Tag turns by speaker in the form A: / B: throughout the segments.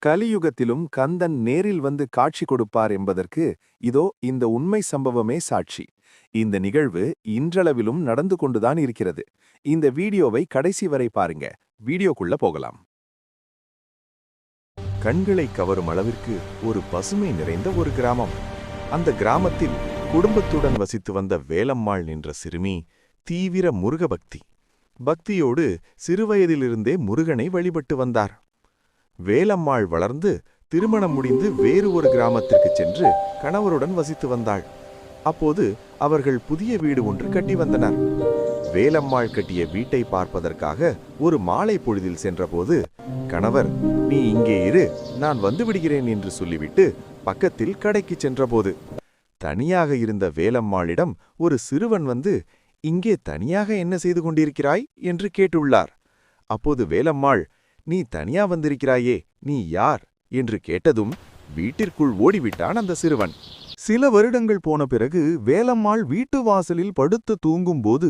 A: கலியுகத்திலும் கந்தன் நேரில் வந்து காட்சி கொடுப்பார் என்பதற்கு இதோ இந்த உண்மை சம்பவமே சாட்சி. இந்த நிகழ்வு இன்றளவிலும் நடந்து கொண்டுதான் இருக்கிறது. இந்த வீடியோவை கடைசி வரை பாருங்க. வீடியோக்குள்ள போகலாம். கண்களை கவரும் அளவிற்கு ஒரு பசுமை நிறைந்த ஒரு கிராமம். அந்த கிராமத்தில் குடும்பத்துடன் வசித்து வந்த வேலம்மாள் என்ற சிறுமி தீவிர முருக பக்தியோடு சிறுவயதிலிருந்தே முருகனை வழிபட்டு வந்தார். வேலம்மாள் வளர்ந்து திருமணம் முடிந்து வேறு ஒரு கிராமத்திற்கு சென்று கணவருடன் வசித்து வந்தாள். அப்போது அவர்கள் புதிய வீடு ஒன்று கட்டி வந்தனர். வேலம்மாள் கட்டிய வீட்டை பார்ப்பதற்காக ஒரு மாலை பொழுதில் சென்றபோது கணவர், "நீ இங்கே இரு, நான் வந்து விடுகிறேன்" என்று சொல்லிவிட்டு பக்கத்தில் கடைக்கு சென்றபோது தனியாக இருந்த வேலம்மாளிடம் ஒரு சிறுவன் வந்து, "இங்கே தனியாக என்ன செய்து கொண்டிருக்கிறாய்?" என்று கேட்டுள்ளார். அப்போது வேலம்மாள், "நீ தனியா வந்திருக்கிறாயே, நீ யார்?" என்று கேட்டதும் வீட்டிற்குள் ஓடிவிட்டான் அந்த சிறுவன். சில வருடங்கள் போன பிறகு வேலம்மாள் வீட்டு வாசலில் படுத்து தூங்கும்போது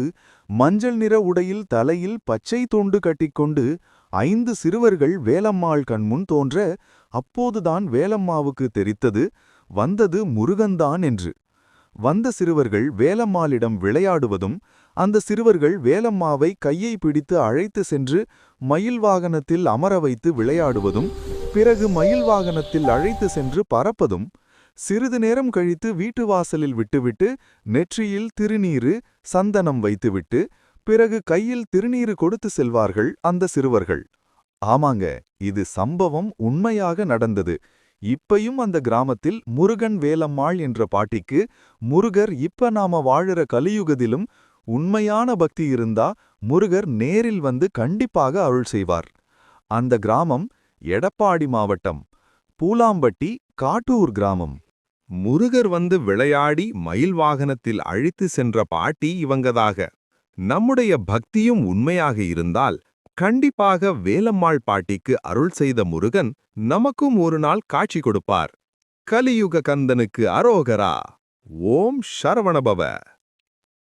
A: மஞ்சள் நிற உடையில் தலையில் பச்சை துண்டு கட்டிக்கொண்டு 5 சிறுவர்கள் வேலம்மாள் கண்முன் தோன்ற, அப்போதுதான் வேலம்மாவுக்கு தெரித்தது வந்தது முருகன்தான் என்று. வந்த சிறுவர்கள் வேலம்மாளிடம் விளையாடுவதும், அந்த சிறுவர்கள் வேலம்மாவை கையை பிடித்து அழைத்து சென்று மயில் வாகனத்தில் அமர வைத்து விளையாடுவதும், பிறகு மயில் வாகனத்தில் அழைத்து சென்று பறப்பதும், சிறிது நேரம் கழித்து வீட்டு வாசலில் விட்டுவிட்டு நெற்றியில் திருநீறு சந்தனம் வைத்துவிட்டு பிறகு கையில் திருநீறு கொடுத்து செல்வார்கள் அந்த சிறுவர்கள். ஆமாங்க, இது சம்பவம் உண்மையாக நடந்தது. இப்பயும் அந்த கிராமத்தில் முருகன் வேலம்மாள் என்ற பாட்டிக்கு முருகர் இப்ப நாம வாழுற கலியுகத்திலும் உண்மையான பக்தி இருந்தா முருகர் நேரில் வந்து கண்டிப்பாக அருள் செய்வார். அந்த கிராமம் எடப்பாடி மாவட்டம், பூலாம்பட்டி காட்டூர் கிராமம். முருகர் வந்து விளையாடி மயில் வாகனத்தில் அழைத்து சென்ற பாட்டி இவங்கதாக. நம்முடைய பக்தியும் உண்மையாக இருந்தால் கண்டிப்பாக வேலம்மாள் பாட்டிக்கு அருள் செய்த முருகன் நமக்கும் ஒரு நாள் காட்சி கொடுப்பார். கலியுக கந்தனுக்கு அரோகரா. ஓம் சரவணபவ.